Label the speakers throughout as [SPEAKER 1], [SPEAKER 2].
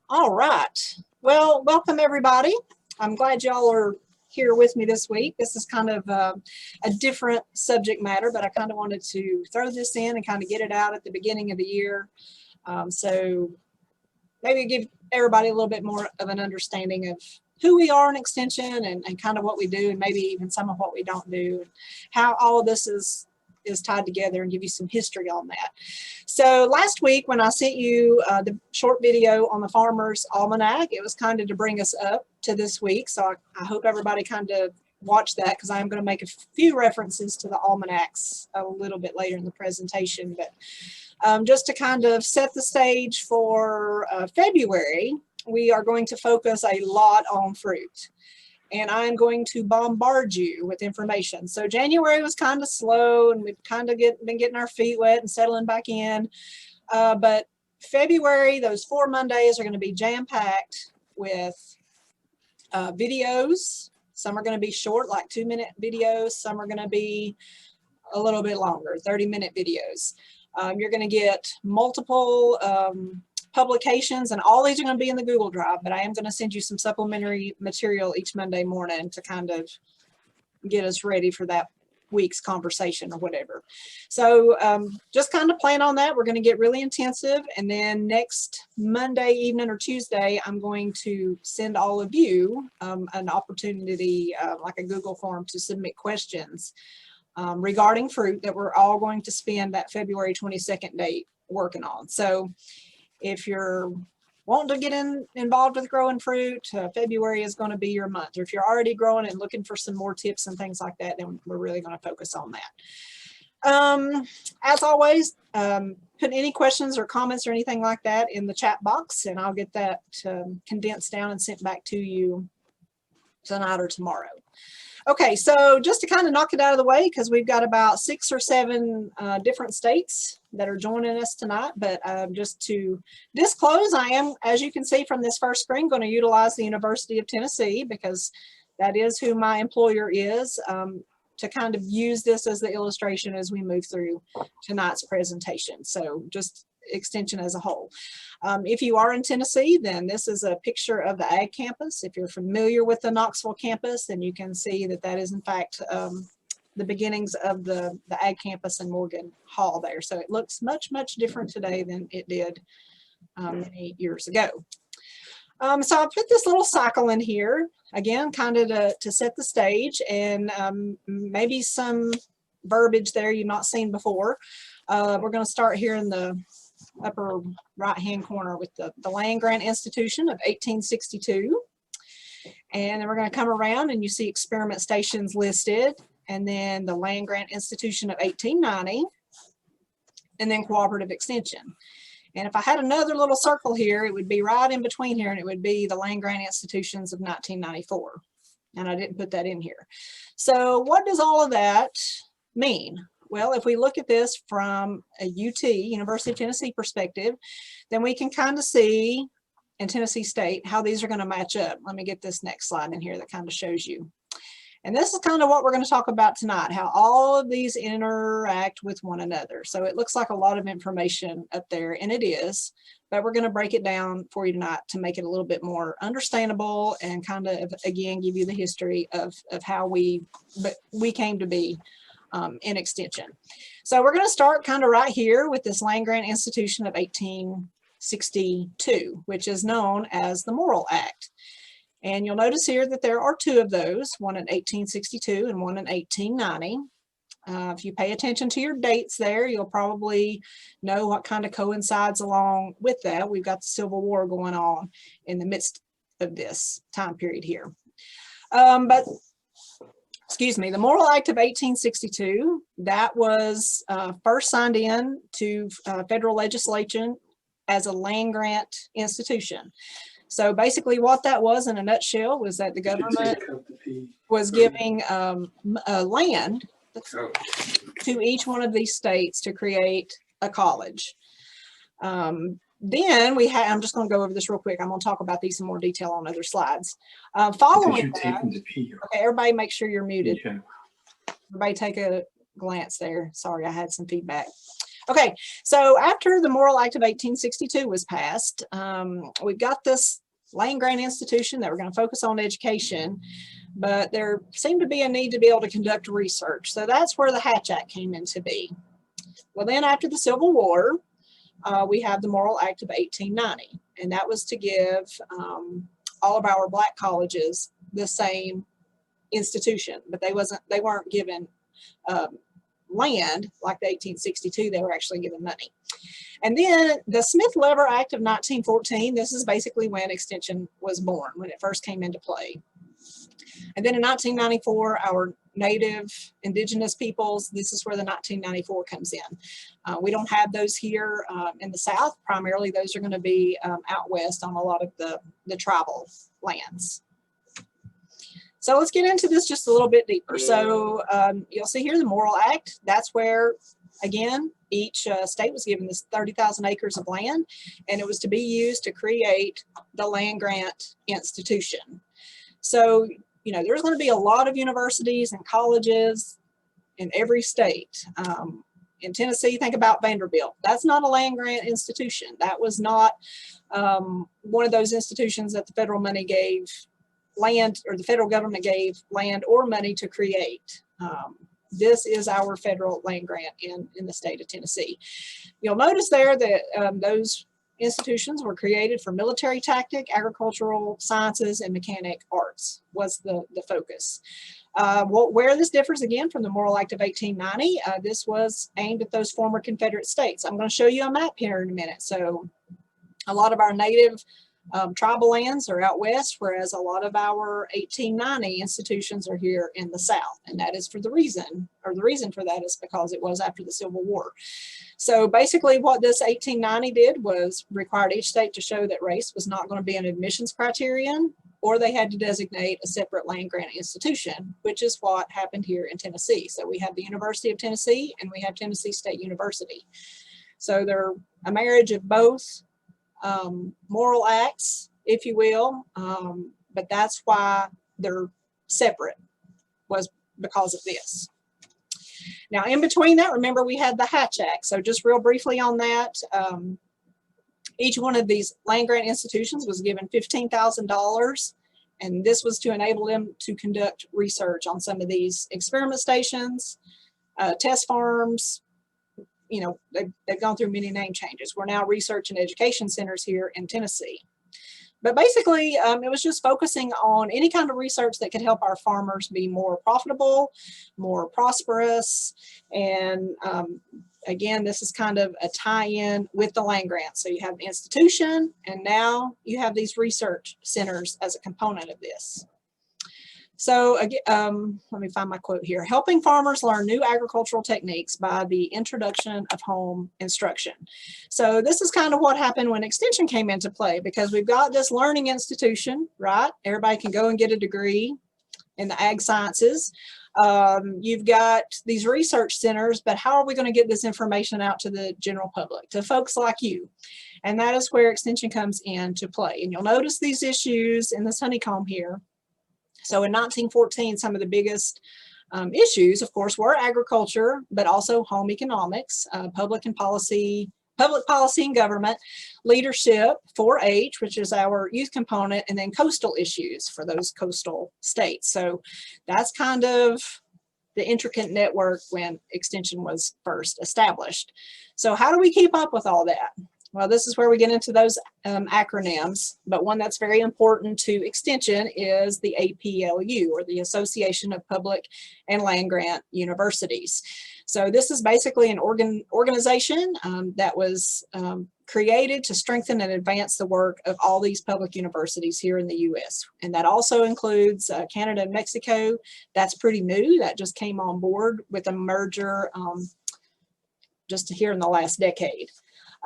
[SPEAKER 1] All right. Well, welcome everybody. I'm glad y'all are here with me this week. This is kind of a different subject matter, but I kind of wanted to throw this in and kind of get it out at the beginning of the year. So maybe give everybody a little bit more of an understanding of who we are in Extension and kind of what we do, and maybe even some of what we don't do, and how all of this is tied together, and give you some history on that. So last week when I sent you the short video on the Farmer's Almanac, it was kind of to bring us up to this week. So I hope everybody kind of watched that, because I'm going to make a few references to the almanacs a little bit later in the presentation. But just to kind of set the stage for February, we are going to focus a lot on fruit. And I'm going to bombard you with information. So January was kind of slow, and we've kind of been getting our feet wet and settling back in. But February, those 4 Mondays are going to be jam-packed with videos. Some are going to be short, like 2-minute videos. Some are going to be a little bit longer, 30-minute videos. You're going to get multiple publications, and all these are going to be in the Google Drive, but I am going to send you some supplementary material each Monday morning to kind of get us ready for that week's conversation or whatever. So just kind of plan on that. We're going to get really intensive, and then next Monday evening or Tuesday, I'm going to send all of you an opportunity, like a Google form, to submit questions regarding fruit that we're all going to spend that February 22nd date working on. So if you're wanting to get involved with growing fruit, February is going to be your month. Or if you're already growing and looking for some more tips and things like that, then we're really going to focus on that. As always, put any questions or comments or anything like that in the chat box, and I'll get that condensed down and sent back to you tonight or tomorrow. Okay, so just to kind of knock it out of the way, because we've got about 6 or 7 different states that are joining us tonight, but just to disclose, I am, as you can see from this first screen, going to utilize the University of Tennessee, because that is who my employer is, to kind of use this as the illustration as we move through tonight's presentation. So just Extension as a whole. If you are in Tennessee, then this is a picture of the Ag campus. If you're familiar with the Knoxville campus, then you can see that that is in fact the beginnings of the Ag campus in Morgan Hall there. So it looks much, much different today than it did many years ago. So I put this little cycle in here, again, kind of to set the stage, and maybe some verbiage there you've not seen before. We're going to start here in the upper right hand corner with the Land Grant Institution of 1862, and then we're going to come around and you see experiment stations listed, and then the Land Grant Institution of 1890, and then Cooperative Extension. And if I had another little circle here, it would be right in between here, and it would be the Land Grant Institutions of 1994, and I didn't put that in here. So what does all of that mean? Well, if we look at this from a UT, University of Tennessee perspective, then we can kind of see in Tennessee State how these are going to match up. Let me get this next slide in here that kind of shows you. And this is kind of what we're going to talk about tonight, how all of these interact with one another. So it looks like a lot of information up there, and it is, but we're going to break it down for you tonight to make it a little bit more understandable and kind of, again, give you the history of how we came to be in Extension. So we're going to start kind of right here with this Land Grant Institution of 1862, which is known as the Morrill Act. And you'll notice here that there are 2 of those, one in 1862 and one in 1890. If you pay attention to your dates there, you'll probably know what kind of coincides along with that. We've got the Civil War going on in the midst of this time period here. Excuse me, the Morrill Act of 1862, that was first signed in to federal legislation as a land grant institution. So basically what that was in a nutshell was that the government was giving land to each one of these states to create a college. Then we have, I'm just going to go over this real quick. I'm going to talk about these in more detail on other slides. Following that, okay, everybody make sure you're muted. Yeah. Everybody take a glance there. Sorry, I had some feedback. Okay, so after the Morrill Act of 1862 was passed, we've got this land grant institution that we're going to focus on education, but there seemed to be a need to be able to conduct research. So that's where the Hatch Act came into being. Well, then after the Civil War, we have the Morrill Act of 1890, and that was to give all of our black colleges the same institution, but they weren't given land like the 1862. They were actually given money. And then the Smith-Lever Act of 1914, this is basically when extension was born, when it first came into play. And then in 1994, our native indigenous peoples, this is where the 1994 comes in. We don't have those here in the South. Primarily, those are going to be out west on a lot of the tribal lands. So let's get into this just a little bit deeper. So you'll see here the Morrill Act. That's where, again, each state was given this 30,000 acres of land, and it was to be used to create the land grant institution. So, you know, there's going to be a lot of universities and colleges in every state. In Tennessee, think about Vanderbilt. That's not a land grant institution. That was not one of those institutions that the federal money gave land, or the federal government gave land or money to create. This is our federal land grant in the state of Tennessee. You'll notice there that those institutions were created for military tactic, agricultural sciences, and mechanic arts was the focus. Where this differs again from the Morrill Act of 1890, this was aimed at those former Confederate states. I'm going to show you a map here in a minute. So a lot of our native tribal lands are out west, whereas a lot of our 1890 institutions are here in the South. And that is for the reason, or the reason for that is because it was after the Civil War. So basically what this 1890 did was required each state to show that race was not going to be an admissions criterion, or they had to designate a separate land grant institution, which is what happened here in Tennessee. So we have the University of Tennessee and we have Tennessee State University. So they're a marriage of both Morrill Acts, if you will, but that's why they're separate, was because of this. Now, in between that, remember we had the Hatch Act. So just real briefly on that, each one of these land grant institutions was given $15,000, and this was to enable them to conduct research on some of these experiment stations, test farms. You know, they've gone through many name changes. We're now research and education centers here in Tennessee. But basically, it was just focusing on any kind of research that could help our farmers be more profitable, more prosperous. And again, this is kind of a tie-in with the land grant. So you have the institution, and now you have these research centers as a component of this. So again, let me find my quote here. Helping farmers learn new agricultural techniques by the introduction of home instruction. So this is kind of what happened when extension came into play, because we've got this learning institution, right? Everybody can go and get a degree in the ag sciences. You've got these research centers, but how are we going to get this information out to the general public, to folks like you? And that is where extension comes into play. And you'll notice these issues in this honeycomb here. So in 1914, some of the biggest issues, of course, were agriculture, but also home economics, public policy and government, leadership, 4-H, which is our youth component, and then coastal issues for those coastal states. So that's kind of the intricate network when extension was first established. So how do we keep up with all that? Well, this is where we get into those acronyms, but one that's very important to extension is the APLU, or the Association of Public and Land Grant Universities. So this is basically an organization that was created to strengthen and advance the work of all these public universities here in the U.S. And that also includes Canada and Mexico. That's pretty new. That just came on board with a merger just here in the last decade.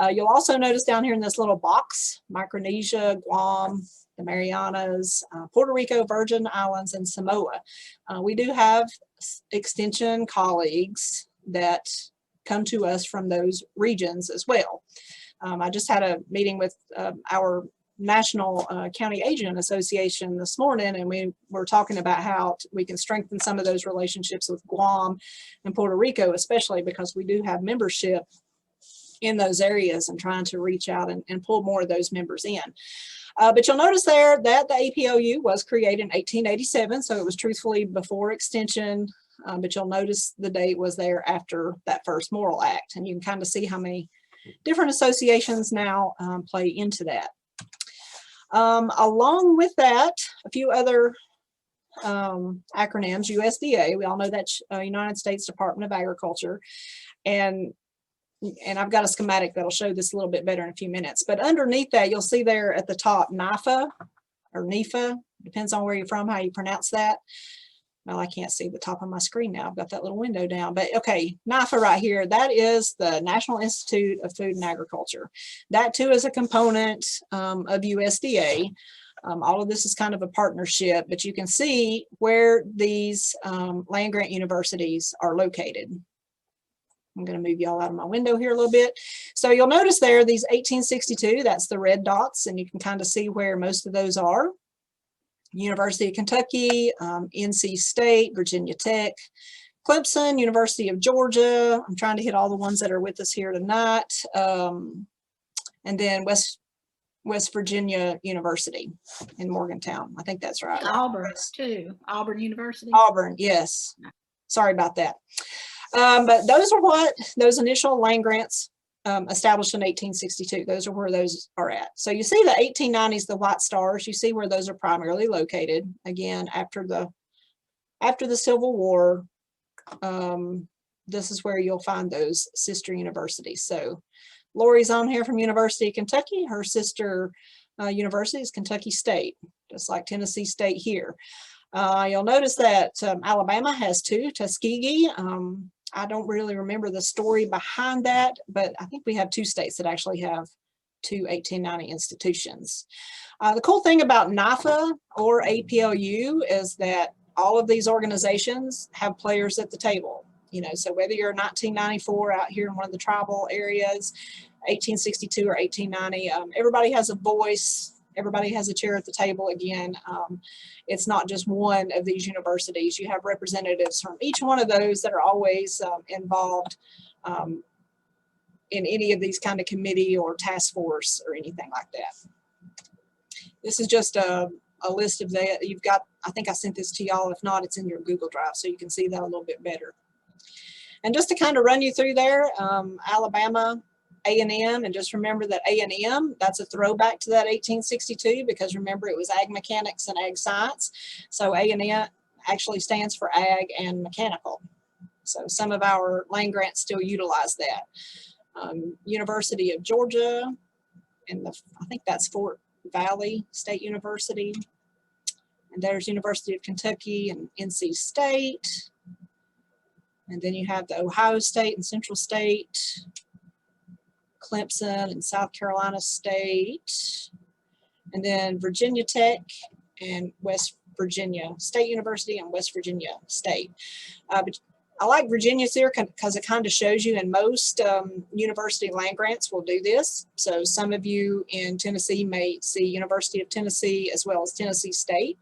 [SPEAKER 1] You'll also notice down here in this little box, Micronesia, Guam, the Marianas, Puerto Rico, Virgin Islands, and Samoa. We do have extension colleagues that come to us from those regions as well. I just had a meeting with our National County Agent Association this morning, and we were talking about how we can strengthen some of those relationships with Guam and Puerto Rico, especially because we do have membership in those areas and trying to reach out and pull more of those members in. But you'll notice there that the APLU was created in 1887, so it was truthfully before extension, but you'll notice the date was there after that first Morrill Act, and you can kind of see how many different associations now play into that. Along with that, a few other acronyms. USDA, we all know that's United States Department of Agriculture, and I've got a schematic that'll show this a little bit better in a few minutes. But underneath that, you'll see there at the top NIFA or NIFA, depends on where you're from, how you pronounce that. Well, I can't see the top of my screen now. I've got that little window down. But okay, NIFA right here, that is the National Institute of Food and Agriculture. That too is a component of USDA. All of this is kind of a partnership, but you can see where these land-grant universities are located. I'm going to move y'all out of my window here a little bit. So you'll notice there, these 1862, that's the red dots, and you can kind of see where most of those are. University of Kentucky, NC State, Virginia Tech, Clemson, University of Georgia. I'm trying to hit all the ones that are with us here tonight. And then West Virginia University in Morgantown. I think that's right.
[SPEAKER 2] Auburn too. Auburn University.
[SPEAKER 1] Auburn, yes. Sorry about that. But those are what those initial land grants established in 1862. Those are where those are at. So you see the 1890s, the white stars, you see where those are primarily located. Again, after the Civil War, this is where you'll find those sister universities. So Lori's on here from University of Kentucky. Her sister university is Kentucky State, just like Tennessee State here. You'll notice that Alabama has two, Tuskegee. I don't really remember the story behind that, but I think we have two states that actually have two 1890 institutions. The cool thing about NIFA or APLU is that all of these organizations have players at the table. You know, so whether you're 1994 out here in one of the tribal areas, 1862 or 1890, everybody has a voice. Everybody has a chair at the table again. It's not just one of these universities. You have representatives from each one of those that are always involved in any of these kind of committee or task force or anything like that. This is just a list of that. You've got, I think I sent this to y'all. If not, it's in your Google Drive, so you can see that a little bit better. And just to kind of run you through there, Alabama, A&M, and just remember that A&M, that's a throwback to that 1862, because remember it was ag mechanics and ag science. So A&M actually stands for ag and mechanical. So some of our land grants still utilize that. University of Georgia, and I think that's Fort Valley State University. And there's University of Kentucky and NC State. And then you have the Ohio State and Central State, Clemson and South Carolina State, and then Virginia Tech and West Virginia State University and West Virginia State. But I like Virginia's here because it kind of shows you, and most university land grants will do this. So some of you in Tennessee may see University of Tennessee as well as Tennessee State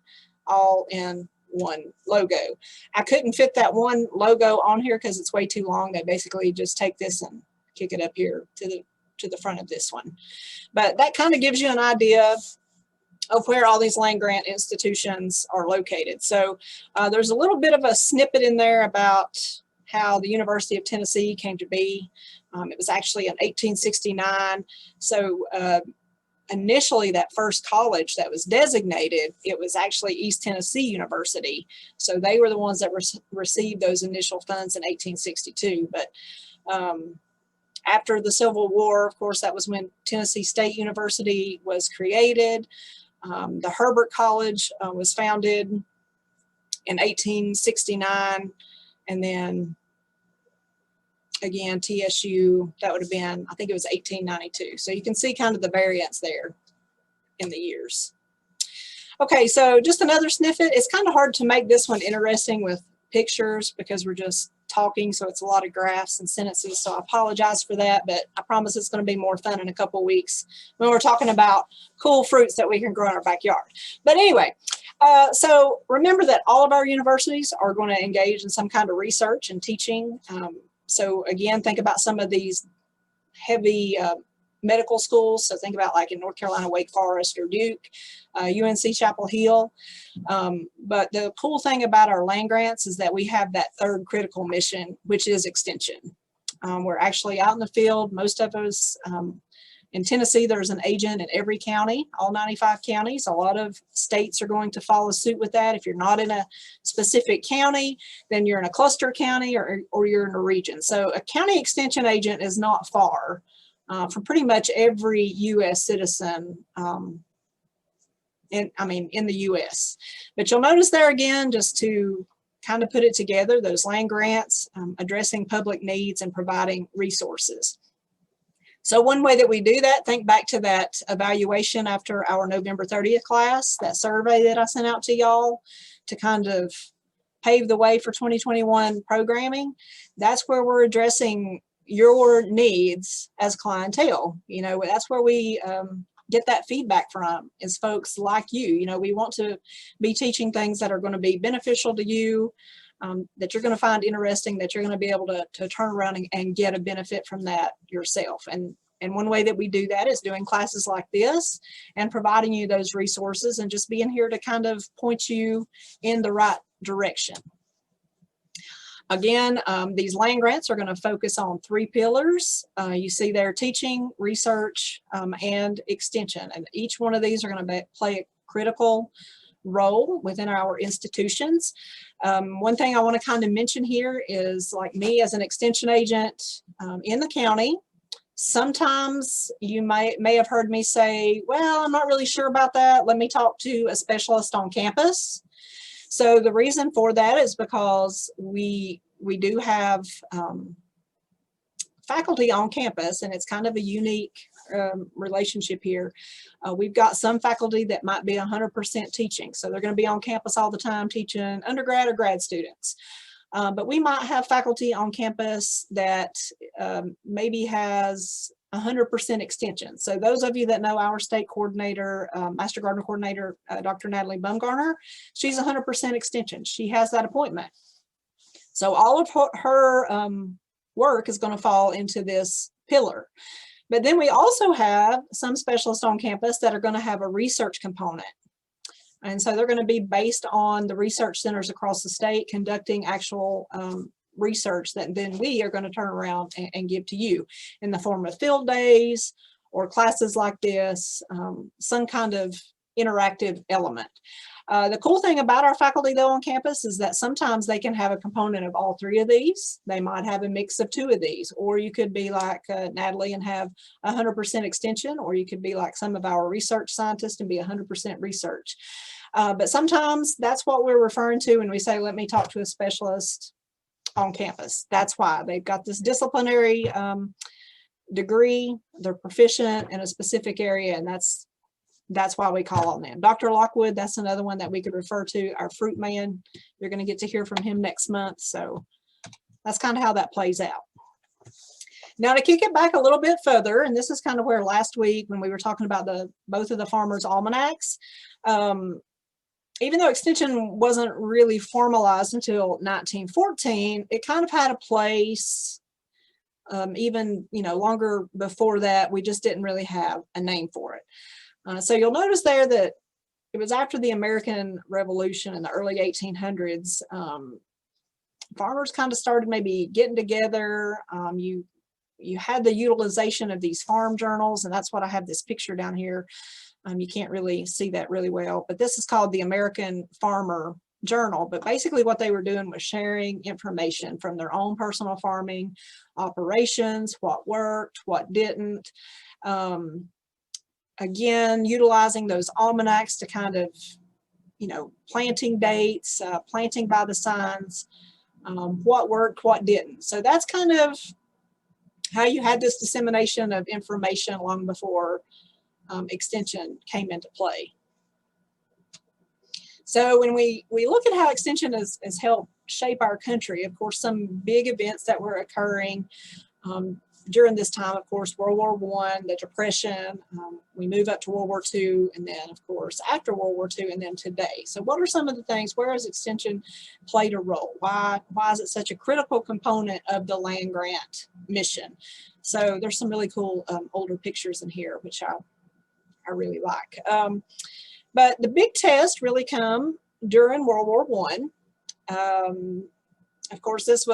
[SPEAKER 1] all in one logo. I couldn't fit that one logo on here because it's way too long. They basically just take this and kick it up here to the front of this one. But that kind of gives you an idea of where all these land grant institutions are located. So there's a little bit of a snippet in there about how the University of Tennessee came to be. It was actually in 1869. So initially that first college that was designated, it was actually East Tennessee University. So they were the ones that received those initial funds in 1862. But after the Civil War, of course, that was when Tennessee State University was created. The Herbert College was founded in 1869. And then again, TSU, that would have been, I think it was 1892. So you can see kind of the variance there in the years. Okay, so just another snippet. It's kind of hard to make this one interesting with pictures because we're just talking, so it's a lot of graphs and sentences, so I apologize for that, but I promise it's going to be more fun in a couple weeks when we're talking about cool fruits that we can grow in our backyard. But anyway, so remember that all of our universities are going to engage in some kind of research and teaching. So again, think about some of these heavy medical schools. So think about like in North Carolina, Wake Forest or Duke, UNC Chapel Hill. But the cool thing about our land grants is that we have that third critical mission, which is extension. We're actually out in the field. Most of us in Tennessee, there's an agent in every county, all 95 counties. A lot of states are going to follow suit with that. If you're not in a specific county, then you're in a cluster county or you're in a region. So a county extension agent is not far for pretty much every U.S. citizen in the U.S. But you'll notice there again, just to kind of put it together, those land grants, addressing public needs and providing resources. So one way that we do that, think back to that evaluation after our November 30th class, that survey that I sent out to y'all to kind of pave the way for 2021 programming. That's where we're addressing your needs as clientele. You know, that's where we get that feedback from, is folks like you. You know, we want to be teaching things that are going to be beneficial to you, that you're going to find interesting, that you're going to be able to turn around and get a benefit from that yourself. And one way that we do that is doing classes like this and providing you those resources and just being here to kind of point you in the right direction. Again, these land grants are going to focus on 3 pillars. You see there: teaching, research, and extension. And each one of these are going to play a critical role within our institutions. One thing I want to kind of mention here is, like me as an extension agent in the county, sometimes you may have heard me say, well, I'm not really sure about that. Let me talk to a specialist on campus. So the reason for that is because we do have faculty on campus, and it's kind of a unique relationship here. We've got some faculty that might be 100% teaching. So they're going to be on campus all the time teaching undergrad or grad students. But we might have faculty on campus that maybe has 100% extension. So those of you that know our state coordinator, Master Gardener Coordinator, Dr. Natalie Bumgarner, she's 100% extension. She has that appointment. So all of her work is going to fall into this pillar. But then we also have some specialists on campus that are going to have a research component. And so they're going to be based on the research centers across the state conducting actual research that then we are going to turn around and give to you in the form of field days or classes like this, some kind of interactive element. The cool thing about our faculty though on campus is that sometimes they can have a component of all 3 of these. They might have a mix of 2 of these, or you could be like Natalie and have 100% extension, or you could be like some of our research scientists and be 100% research. But sometimes that's what we're referring to when we say, let me talk to a specialist on campus. That's why they've got this disciplinary degree, they're proficient in a specific area, and that's why we call on them. Dr. Lockwood, that's another one that we could refer to, our fruit man. You're going to get to hear from him next month. So that's kind of how that plays out. Now to kick it back a little bit further, and this is kind of where last week when we were talking about both of the farmers' almanacs, even though extension wasn't really formalized until 1914, it kind of had a place even longer before that. We just didn't really have a name for it. So you'll notice there that it was after the American Revolution in the early 1800s, farmers kind of started maybe getting together. You had the utilization of these farm journals, and that's what I have this picture down here. You can't really see that really well, but this is called the American Farmer Journal. But basically what they were doing was sharing information from their own personal farming operations, what worked, what didn't. Again, utilizing those almanacs to kind of, planting dates, planting by the signs, what worked, what didn't. So that's kind of how you had this dissemination of information long before extension came into play. So when we look at how extension has helped shape our country, of course, some big events that were occurring, during this time, of course, World War I, the Depression, we move up to World War II, and then, of course, after World War II, and then today. So what are some of the things, where has Extension played a role? Why is it such a critical component of the land grant mission? So there's some really cool older pictures in here, which I really like. But the big tests really come during World War I. Of course, it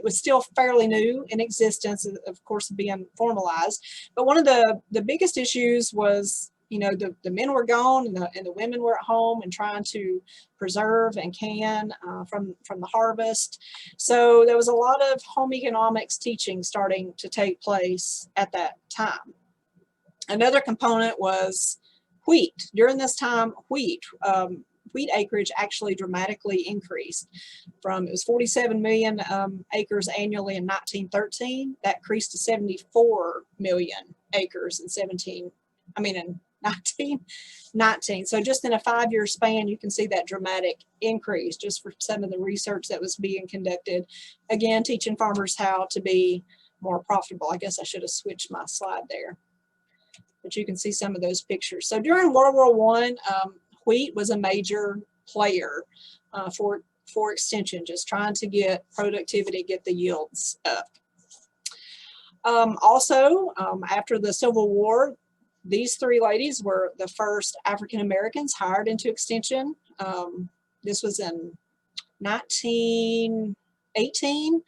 [SPEAKER 1] was still fairly new in existence, of course, being formalized. But one of the biggest issues was, you know, the men were gone and the women were at home and trying to preserve and can from the harvest. So there was a lot of home economics teaching starting to take place at that time. Another component was wheat. During this time, wheat acreage actually dramatically increased from, it was 47 million acres annually in 1913. That increased to 74 million acres in 1919. So just in a 5-year span, you can see that dramatic increase just for some of the research that was being conducted. Again, teaching farmers how to be more profitable. I guess I should have switched my slide there, but you can see some of those pictures. So during World War I, wheat was a major player for Extension, just trying to get productivity, get the yields up. Also, after the Civil War, these three ladies were the first African Americans hired into Extension. This was in 1918.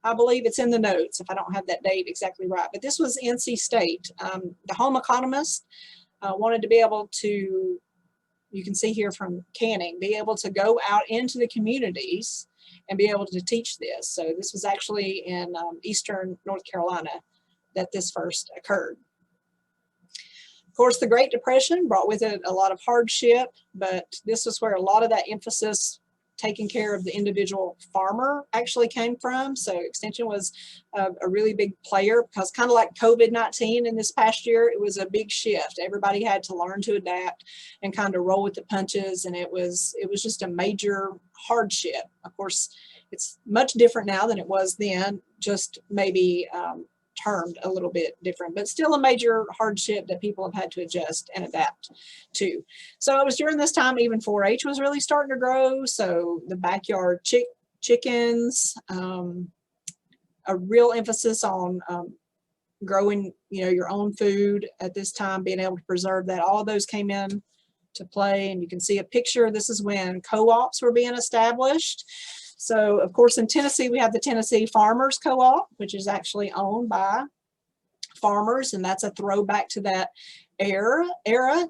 [SPEAKER 1] I believe it's in the notes if I don't have that date exactly right, but this was NC State. The home economist wanted to be able to, you can see here from Canning, be able to go out into the communities and be able to teach this. So this was actually in eastern North Carolina that this first occurred. Of course, the Great Depression brought with it a lot of hardship, but this was where a lot of that emphasis taking care of the individual farmer actually came from. So Extension was a really big player, because kind of like COVID-19 in this past year, it was a big shift. Everybody had to learn to adapt and kind of roll with the punches, and it was just a major hardship. Of course, it's much different now than it was then, just maybe termed a little bit different, but still a major hardship that people have had to adjust and adapt to. So it was during this time even 4-H was really starting to grow. So the backyard chickens, a real emphasis on growing, you know, your own food at this time, being able to preserve that. All of those came in to play, and you can see a picture. This is when co-ops were being established. So, of course, in Tennessee, we have the Tennessee Farmers Co-op, which is actually owned by farmers, and that's a throwback to that era.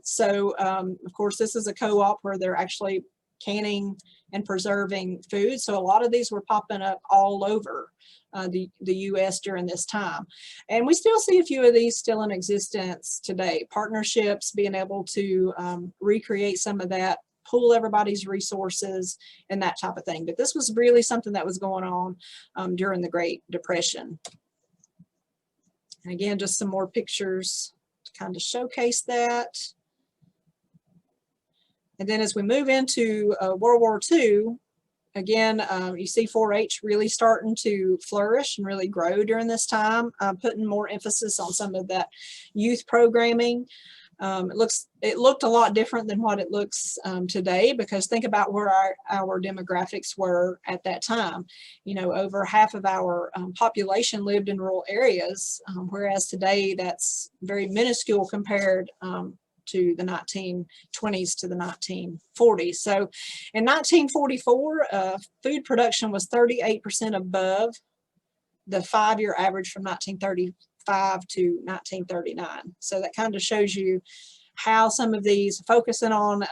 [SPEAKER 1] So, of course, this is a co-op where they're actually canning and preserving food. So a lot of these were popping up all over the U.S. during this time. And we still see a few of these still in existence today. Partnerships, being able to recreate some of that, pool everybody's resources and that type of thing. But this was really something that was going on during the Great Depression. And again, just some more pictures to kind of showcase that. And then as we move into World War II, again, you see 4-H really starting to flourish and really grow during this time, putting more emphasis on some of that youth programming. It looked a lot different than what it looks today, because think about where our demographics were at that time. You know, over half of our population lived in rural areas, whereas today that's very minuscule compared to the 1920s to the 1940s. So in 1944, food production was 38% above the 5-year average from 1935 to 1939. So that kind of shows you how some of these, focusing on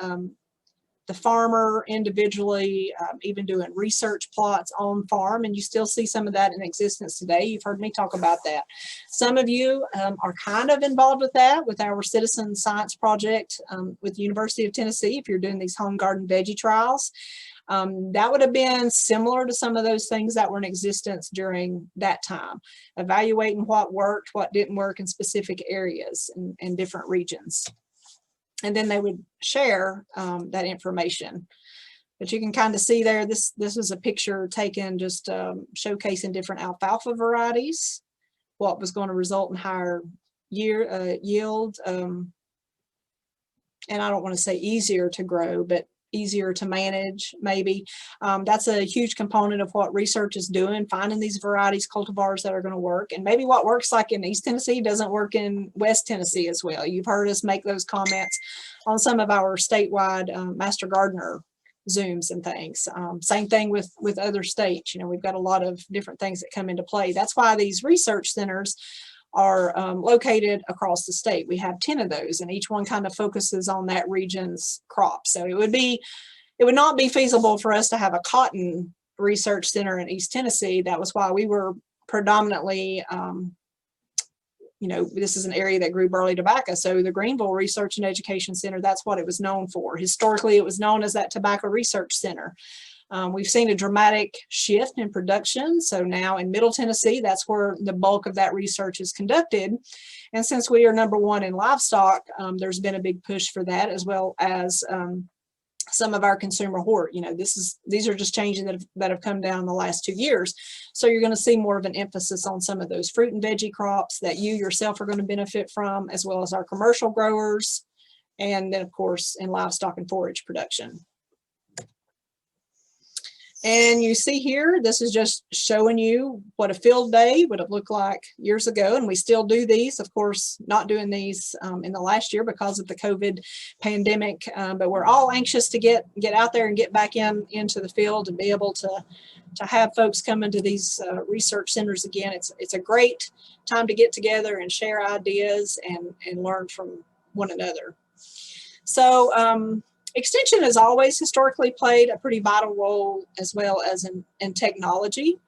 [SPEAKER 1] the farmer individually, even doing research plots on farm, and you still see some of that in existence today. You've heard me talk about that. Some of you are kind of involved with that, with our citizen science project with the University of Tennessee, if you're doing these home garden veggie trials. That would have been similar to some of those things that were in existence during that time, evaluating what worked, what didn't work in specific areas and different regions. And then they would share that information. But you can kind of see there, this was a picture taken just showcasing different alfalfa varieties, what was going to result in higher yield. And I don't want to say easier to grow, but easier to manage, maybe. That's a huge component of what research is doing, finding these varieties, cultivars that are going to work. And maybe what works like in East Tennessee doesn't work in West Tennessee as well. You've heard us make those comments on some of our statewide master gardener Zooms and things. Same thing with other states. You know, we've got a lot of different things that come into play. That's why these research centers are located across the state. We have 10 of those, and each one kind of focuses on that region's crop. So it would not be feasible for us to have a cotton research center in East Tennessee. That was why we were predominantly, you know, this is an area that grew burley tobacco. So the Greenville Research and Education Center, that's what it was known for. Historically, it was known as that Tobacco Research Center. We've seen a dramatic shift in production. So now in Middle Tennessee, that's where the bulk of that research is conducted. And since we are #1 in livestock, there's been a big push for that, as well as some of our consumer hort. You know, these are just changes that have come down in the last 2 years. So you're going to see more of an emphasis on some of those fruit and veggie crops that you yourself are going to benefit from, as well as our commercial growers, and then of course in livestock and forage production. And you see here, this is just showing you what a field day would have looked like years ago. And we still do these, of course, not doing these in the last year because of the COVID pandemic. But we're all anxious to get out there and get back into the field and be able to have folks come into these research centers again. It's a great time to get together and share ideas and learn from one another. So, Extension has always historically played a pretty vital role, as well as in technology.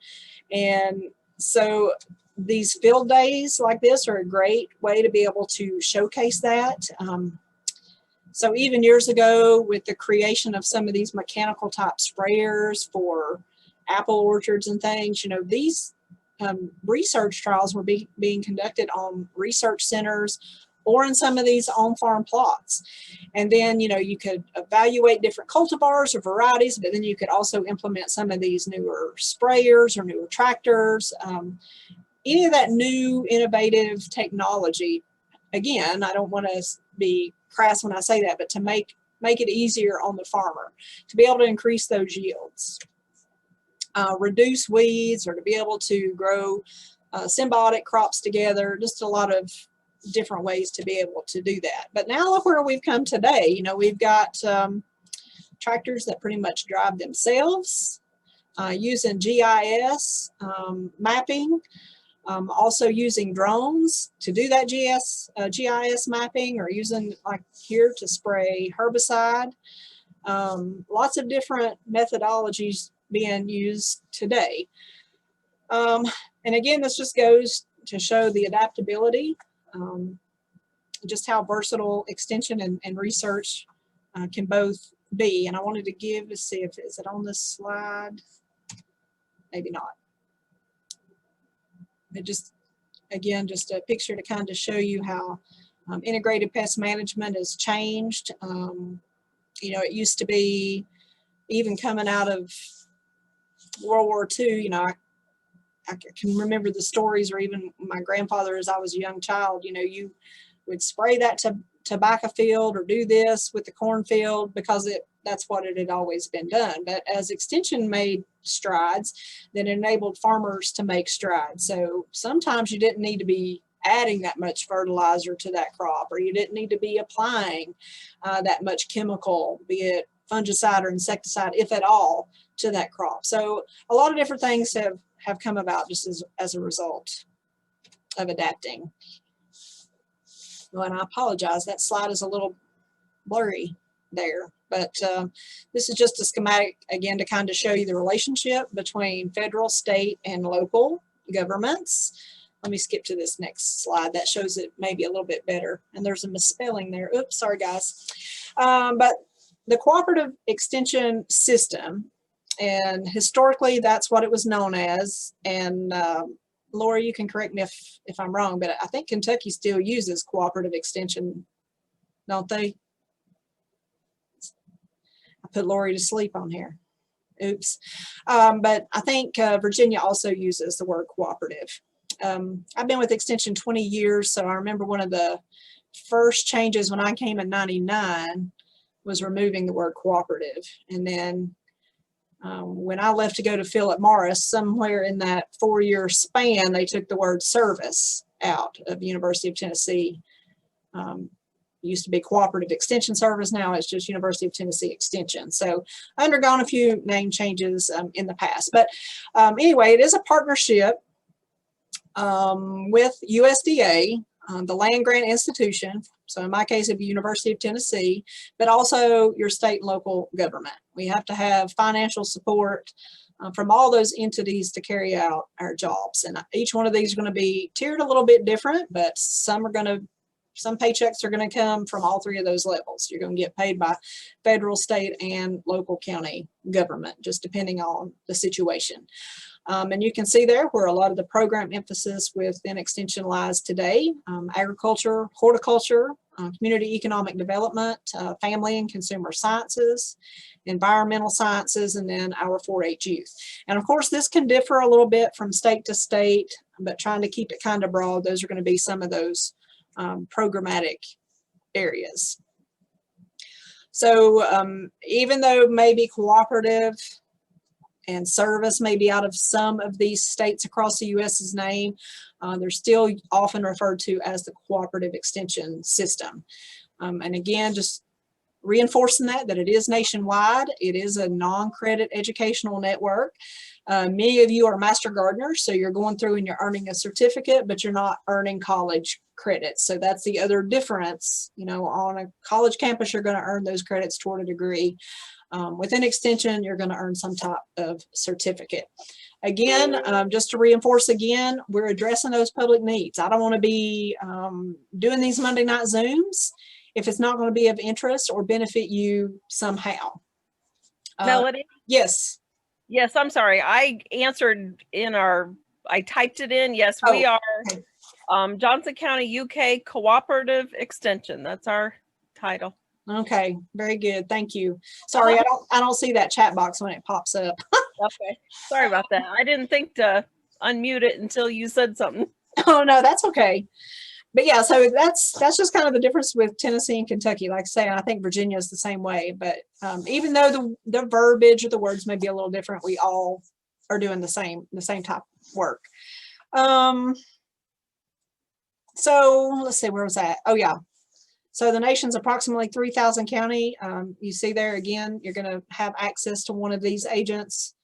[SPEAKER 1] And so these field days like this are a great way to be able to showcase that. So even years ago, with the creation of some of these mechanical type sprayers for apple orchards and things, you know, these research trials were being conducted on research centers or in some of these on-farm plots. And then, you know, you could evaluate different cultivars or varieties, but then you could also implement some of these newer sprayers or newer tractors, any of that new innovative technology. Again, I don't want to be crass when I say that, but to make it easier on the farmer, to be able to increase those yields, reduce weeds, or to be able to grow symbiotic crops together, just a lot of different ways to be able to do that. But now look where we've come today. You know, we've got tractors that pretty much drive themselves, using GIS mapping, also using drones to do that GIS mapping, or using, like here, to spray herbicide. Lots of different methodologies being used today. And again, this just goes to show the adaptability, just how versatile extension and research can both be. And I wanted to let's see if, is it on this slide? Maybe not. It just, again, just a picture to kind of show you how integrated pest management has changed. You know, it used to be, even coming out of World War II, you know, I can remember the stories, or even my grandfather as I was a young child, you know, you would spray that tobacco field or do this with the cornfield because that's what it had always been done. But as extension made strides, then it enabled farmers to make strides. So sometimes you didn't need to be adding that much fertilizer to that crop, or you didn't need to be applying that much chemical, be it fungicide or insecticide, if at all, to that crop. So a lot of different things have come about just as a result of adapting. Well, and I apologize, that slide is a little blurry there, but this is just a schematic, again, to kind of show you the relationship between federal, state, and local governments. Let me skip to this next slide. That shows it maybe a little bit better. And there's a misspelling there. Oops, sorry, guys. But the cooperative extension system, and historically that's what it was known as. And Laura, you can correct me if I'm wrong, but I think Kentucky still uses cooperative extension, don't they? I put Lori to sleep on here. Oops. But I think Virginia also uses the word cooperative. I've been with Extension 20 years, so I remember one of the first changes when I came in 99 was removing the word cooperative. And then when I left to go to Philip Morris, somewhere in that 4-year span, they took the word service out of University of Tennessee. It used to be Cooperative Extension Service. Now it's just University of Tennessee Extension. So undergone a few name changes in the past. But anyway, it is a partnership with USDA, the land grant institution. So in my case, it'd be University of Tennessee, but also your state and local government. We have to have financial support from all those entities to carry out our jobs. And each one of these are going to be tiered a little bit different, but some paychecks are going to come from all three of those levels. You're going to get paid by federal, state, and local county government, just depending on the situation. And you can see there where a lot of the program emphasis within Extension lies today: agriculture, horticulture, community economic development, family and consumer sciences, environmental sciences, and then our 4-H youth. And of course, this can differ a little bit from state to state, but trying to keep it kind of broad, those are going to be some of those programmatic areas. So even though maybe cooperative and service may be out of some of these states across the U.S.'s name, they're still often referred to as the cooperative extension system. And again, just reinforcing that it is nationwide. It is a non-credit educational network. Many of you are master gardeners, so you're going through and you're earning a certificate, but you're not earning college credits. So that's the other difference. You know, on a college campus, you're going to earn those credits toward a degree. Within Extension, you're going to earn some type of certificate. Again, just to reinforce again, we're addressing those public needs. I don't want to be doing these Monday night Zooms if it's not going to be of interest or benefit you somehow.
[SPEAKER 3] Melody?
[SPEAKER 1] Yes.
[SPEAKER 3] Yes, I'm sorry. I answered I typed it in. Yes, we are
[SPEAKER 1] okay.
[SPEAKER 3] Johnson County, UK Cooperative Extension. That's our title.
[SPEAKER 1] Okay, very good. Thank you. Sorry, I don't see that chat box when it pops up.
[SPEAKER 3] Okay, sorry about that. I didn't think to unmute it until you said something.
[SPEAKER 1] Oh no, that's okay. But yeah, so that's just kind of the difference with Tennessee and Kentucky. Like I say, I think Virginia is the same way. But even though the verbiage or the words may be a little different, we all are doing the same type of work. So let's see, where was that? Oh yeah. So the nation's approximately 3,000 county. You see there again, you're going to have access to one of these agents.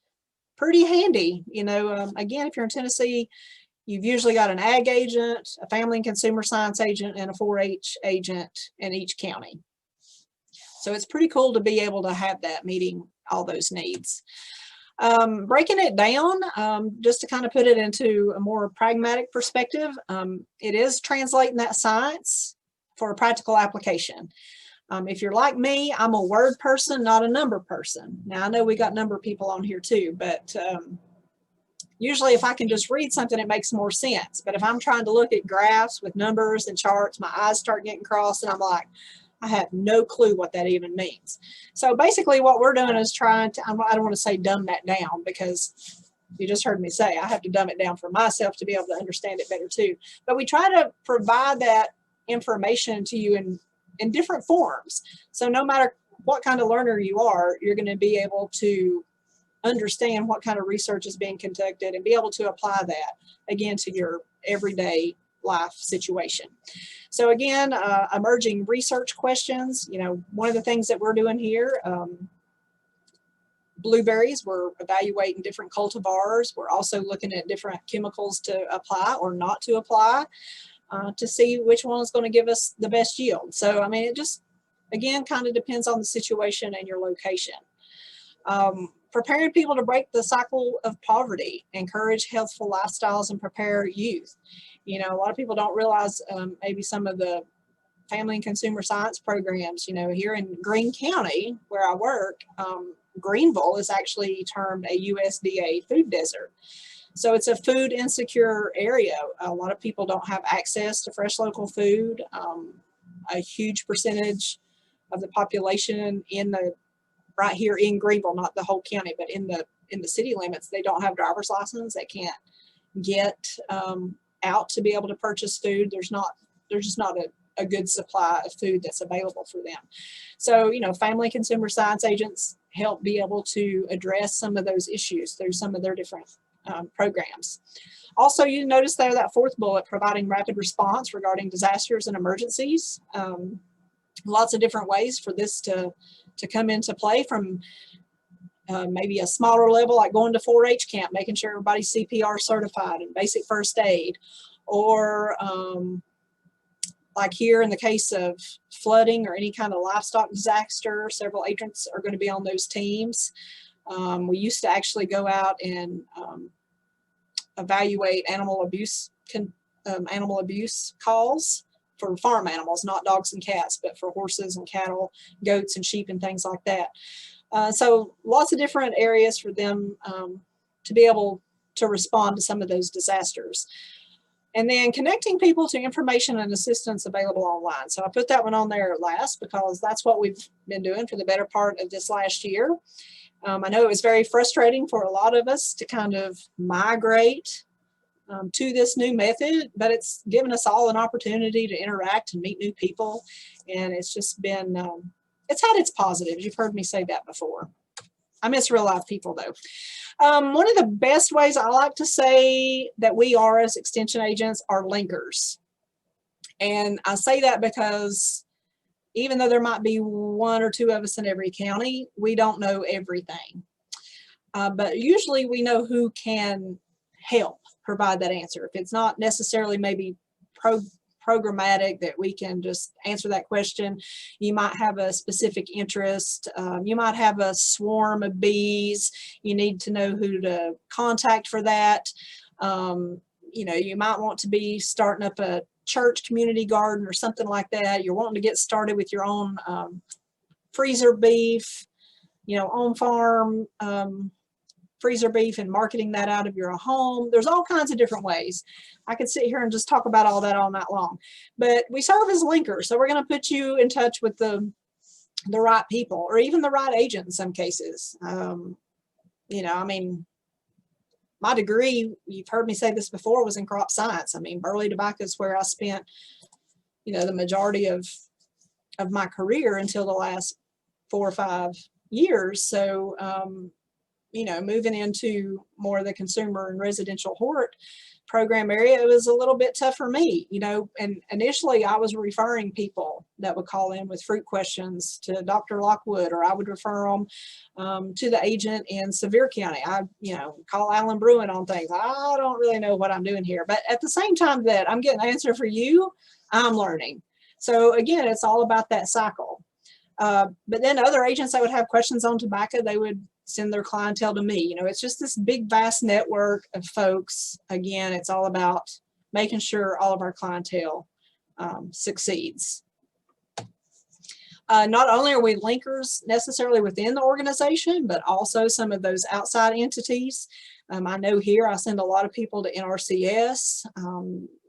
[SPEAKER 1] Pretty handy, you know. Again, if you're in Tennessee, you've usually got an ag agent, a family and consumer science agent, and a 4-H agent in each county. So it's pretty cool to be able to have that, meeting all those needs. Breaking it down, just to kind of put it into a more pragmatic perspective, it is translating that science for a practical application. If you're like me, I'm a word person, not a number person. Now, I know we got number people on here too, but usually if I can just read something, it makes more sense. But if I'm trying to look at graphs with numbers and charts, my eyes start getting crossed and I'm like, I have no clue what that even means. So basically what we're doing is trying to, I don't want to say dumb that down, because you just heard me say I have to dumb it down for myself to be able to understand it better too. But we try to provide that information to you in different forms. So no matter what kind of learner you are, you're going to be able to understand what kind of research is being conducted and be able to apply that again to your everyday life situation. So again, emerging research questions. You know, one of the things that we're doing here, blueberries, we're evaluating different cultivars. We're also looking at different chemicals to apply or not to apply to see which one is going to give us the best yield. So, I mean, it just, again, kind of depends on the situation and your location. Preparing people to break the cycle of poverty, encourage healthful lifestyles, and prepare youth. You know, a lot of people don't realize maybe some of the family and consumer science programs, you know, here in Greene County, where I work, Greenville is actually termed a USDA food desert. So it's a food insecure area. A lot of people don't have access to fresh local food. A huge percentage of the population right here in Greenville, not the whole county, but in the city limits, they don't have driver's license. They can't get out to be able to purchase food. There's just not a good supply of food that's available for them. So, you know, family consumer science agents help be able to address some of those issues through some of their different programs. Also, you notice there that fourth bullet, providing rapid response regarding disasters and emergencies. Lots of different ways for this to come into play, from maybe a smaller level, like going to 4-H camp, making sure everybody's CPR certified and basic first aid, or like here in the case of flooding or any kind of livestock disaster, several agents are going to be on those teams. We used to actually go out and evaluate animal abuse calls for farm animals, not dogs and cats, but for horses and cattle, goats and sheep and things like that. So lots of different areas for them to be able to respond to some of those disasters. And then connecting people to information and assistance available online. So I put that one on there last because that's what we've been doing for the better part of this last year. I know it was very frustrating for a lot of us to kind of migrate to this new method, but it's given us all an opportunity to interact and meet new people. And it's just been, it's had its positives. You've heard me say that before. I miss real life people though. One of the best ways I like to say that we are as extension agents are linkers. And I say that because even though there might be one or two of us in every county, we don't know everything. But usually we know who can help provide that answer. If it's not necessarily maybe programmatic that we can just answer that question, you might have a specific interest. You might have a swarm of bees. You need to know who to contact for that. You know, you might want to be starting up a church community garden or something like that. You're wanting to get started with your own freezer beef, you know, on farm freezer beef and marketing that out of your home. There's all kinds of different ways. I could sit here and just talk about all that all night long, but we serve as linkers. So we're going to put you in touch with the right people, or even the right agent in some cases. You know, I mean, my degree, you've heard me say this before, was in crop science. I mean, Burley Tobacco is where I spent, you know, the majority of my career until the last 4 or 5 years. So, you know, moving into more of the consumer and residential hort program area, it was a little bit tough for me, you know, and initially I was referring people that would call in with fruit questions to Dr. Lockwood, or I would refer them to the agent in Sevier County. I, you know, call Alan Bruin on things. I don't really know what I'm doing here, but at the same time that I'm getting an answer for you, I'm learning. So again, it's all about that cycle. But then other agents that would have questions on tobacco, they would send their clientele to me. You know, it's just this big, vast network of folks. Again, it's all about making sure all of our clientele succeeds. Not only are we linkers necessarily within the organization, but also some of those outside entities. I know here I send a lot of people to NRCS.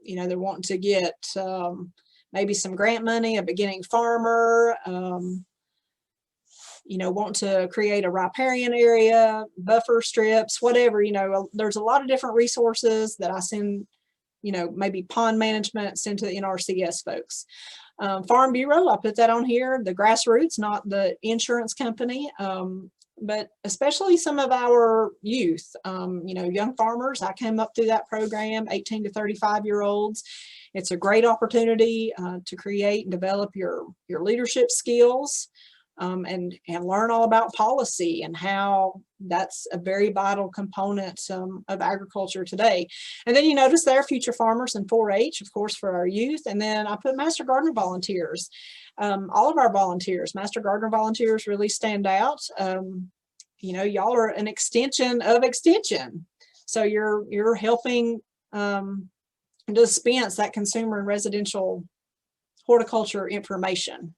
[SPEAKER 1] You know, they're wanting to get maybe some grant money, a beginning farmer, you know, want to create a riparian area, buffer strips, whatever. You know, there's a lot of different resources that I send, you know, maybe pond management, send to the NRCS folks. Farm Bureau, I put that on here, the grassroots, not the insurance company, but especially some of our youth, you know, young farmers. I came up through that program, 18 to 35-year-olds. It's a great opportunity to create and develop your leadership skills. And learn all about policy and how that's a very vital component of agriculture today. And then you notice there are future farmers and 4-H, of course, for our youth. And then I put Master Gardener volunteers. All of our volunteers, Master Gardener volunteers, really stand out. You know, y'all are an extension of extension. So you're helping dispense that consumer and residential horticulture information.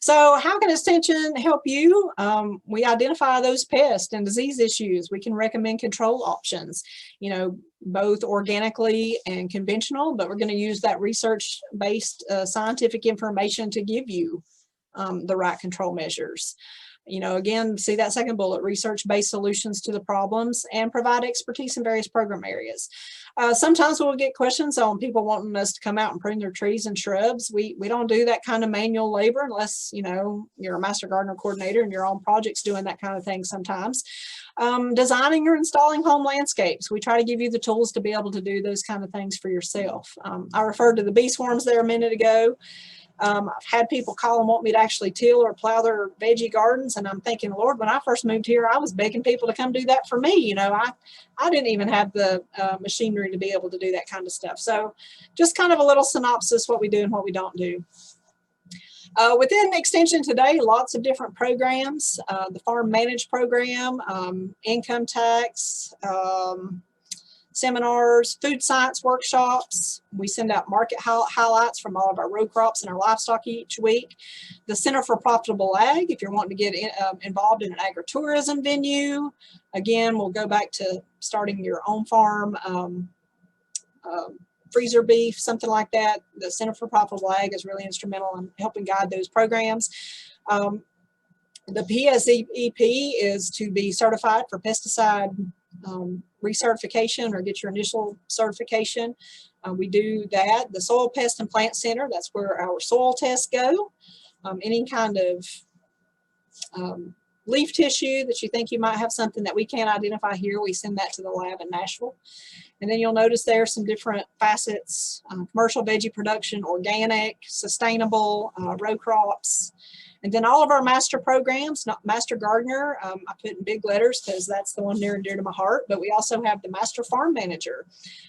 [SPEAKER 1] So how can extension help you? We identify those pest and disease issues. We can recommend control options, you know, both organically and conventional, but we're going to use that research-based scientific information to give you the right control measures. Again, see that second bullet, research-based solutions to the problems, and provide expertise in various program areas. Sometimes we'll get questions on people wanting us to come out and prune their trees and shrubs. We don't do that kind of manual labor unless, you're a master gardener coordinator and you're on projects doing that kind of thing sometimes. Designing or installing home landscapes. We try to give you the tools to be able to do those kind of things for yourself. I referred to the bee swarms there a minute ago. I've had people call and want me to actually till or plow their veggie gardens, and I'm thinking, Lord, when I first moved here, I was begging people to come do that for me. I didn't even have the machinery to be able to do that kind of stuff. So just kind of a little synopsis, what we do and what we don't do. Within Extension today, lots of different programs, the Farm Managed program, income tax, seminars, food science workshops. We send out market highlights from all of our row crops and our livestock each week. The Center for Profitable Ag, if you're wanting to get involved in an agritourism venue. Again, we'll go back to starting your own farm, freezer beef, something like that. The Center for Profitable Ag is really instrumental in helping guide those programs. The PSEP is to be certified for pesticide recertification or get your initial certification. We do that. The Soil Pest and Plant Center, that's where our soil tests go. Any kind of leaf tissue that you think you might have something that we can't identify here, we send that to the lab in Nashville. And then you'll notice there are some different facets, commercial veggie production, organic, sustainable, row crops. And then all of our master programs, not Master Gardener, I put in big letters because that's the one near and dear to my heart, but we also have the Master Farm Manager,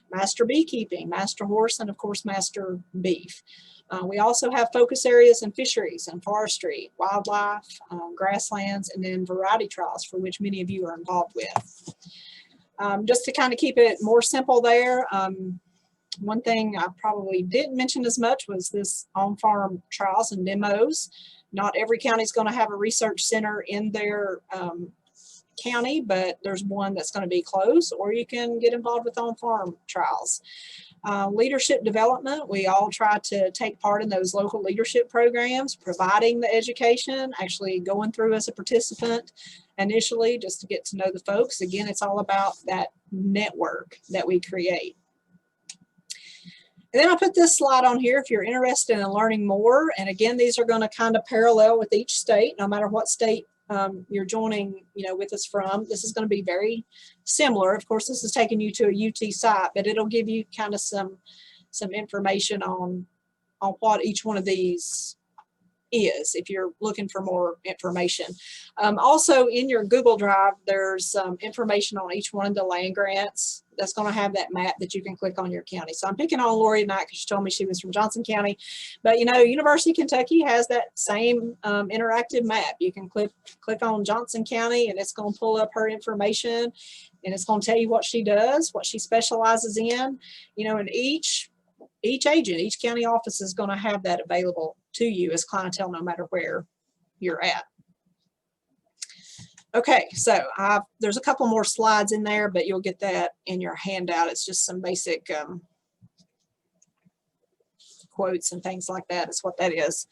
[SPEAKER 1] Master Beekeeping, Master Horse, and of course, Master Beef. We also have focus areas in fisheries and forestry, wildlife, grasslands, and then variety trials, for which many of you are involved with. Just to kind of keep it more simple there, one thing I probably didn't mention as much was this on-farm trials and demos. Not every county is going to have a research center in their county, but there's one that's going to be close, or you can get involved with on-farm trials. Leadership development, we all try to take part in those local leadership programs, providing the education, actually going through as a participant initially just to get to know the folks. Again, it's all about that network that we create. And then I put this slide on here if you're interested in learning more. And again, these are going to kind of parallel with each state, no matter what state you're joining, with us from. This is going to be very similar. Of course, this is taking you to a UT site, but it'll give you kind of some information on what each one of these is if you're looking for more information. Also in your Google Drive, there's information on each one of the land grants. That's going to have that map that you can click on your county. So I'm picking on Lori tonight because she told me she was from Johnson County, but University of Kentucky has that same interactive map. You can click on Johnson County and it's going to pull up her information and it's going to tell you what she does, what she specializes in, and each agent, each county office is going to have that available to you as clientele no matter where you're at. Okay, so there's a couple more slides in there, but you'll get that in your handout. It's just some basic quotes and things like that is what that is.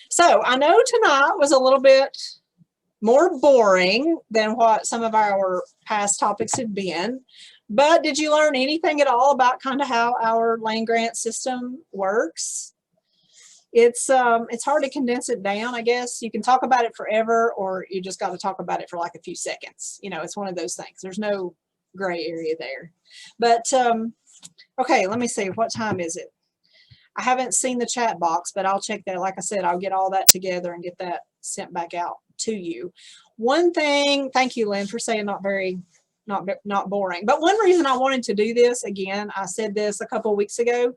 [SPEAKER 1] So I know tonight was a little bit more boring than what some of our past topics have been, but did you learn anything at all about kind of how our land grant system works? It's hard to condense it down, I guess. You can talk about it forever, or you just got to talk about it for like a few seconds. It's one of those things. There's no gray area there. But okay, let me see. What time is it? I haven't seen the chat box, but I'll check that. Like I said, I'll get all that together and get that sent back out to you. One thing, thank you, Lynn, for saying not boring. But one reason I wanted to do this, again, I said this a couple of weeks ago,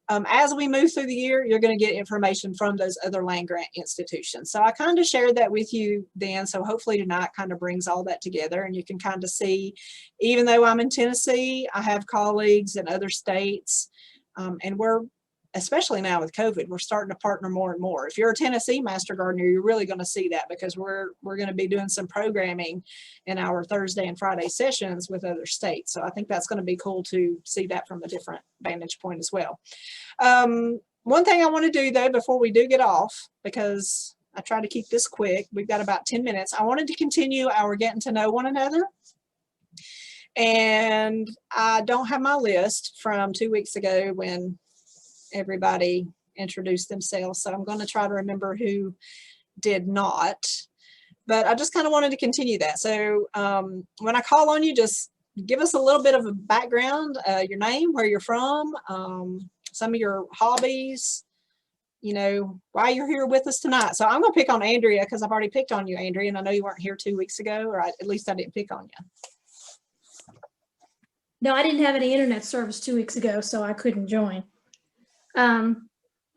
[SPEAKER 1] as we move through the year, you're going to get information from those other land grant institutions. So I kind of shared that with you then. So hopefully tonight kind of brings all that together and you can kind of see, even though I'm in Tennessee, I have colleagues in other states, and we're, especially now with COVID, we're starting to partner more and more. If you're a Tennessee Master Gardener, you're really going to see that because we're going to be doing some programming in our Thursday and Friday sessions with other states. So I think that's going to be cool to see that from a different vantage point as well. One thing I want to do though, before we do get off, because I try to keep this quick. We've got about 10 minutes. I wanted to continue our getting to know one another. And I don't have my list from 2 weeks ago when everybody introduced themselves. So I'm going to try to remember who did not. But I just kind of wanted to continue that. So when I call on you, just give us a little bit of a background, your name, where you're from, some of your hobbies, you know, why you're here with us tonight. So I'm going to pick on Andrea because I've already picked on you, Andrea, and I know you weren't here 2 weeks ago, or at least I didn't pick on you.
[SPEAKER 4] No, I didn't have any internet service 2 weeks ago, so I couldn't join. I'm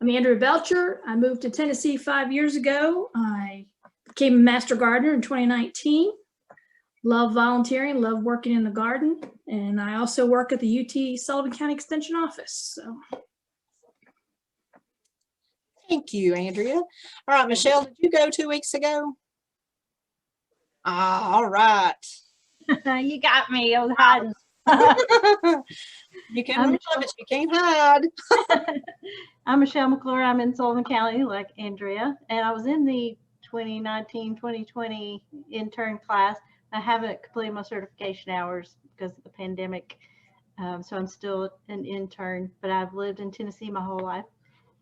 [SPEAKER 4] Andrea Belcher. I moved to Tennessee 5 years ago. I became a master gardener in 2019. Love volunteering, love working in the garden, and I also work at the UT Sullivan County Extension Office. So.
[SPEAKER 1] Thank you, Andrea. All right, Michelle, did you go 2 weeks ago? All right.
[SPEAKER 5] You got me. I was hiding.
[SPEAKER 1] You can love it, you can't hide.
[SPEAKER 5] I'm Michelle McClure. I'm in Sullivan County, like Andrea, and I was in the 2019-2020 intern class. I haven't completed my certification hours because of the pandemic, so I'm still an intern, but I've lived in Tennessee my whole life,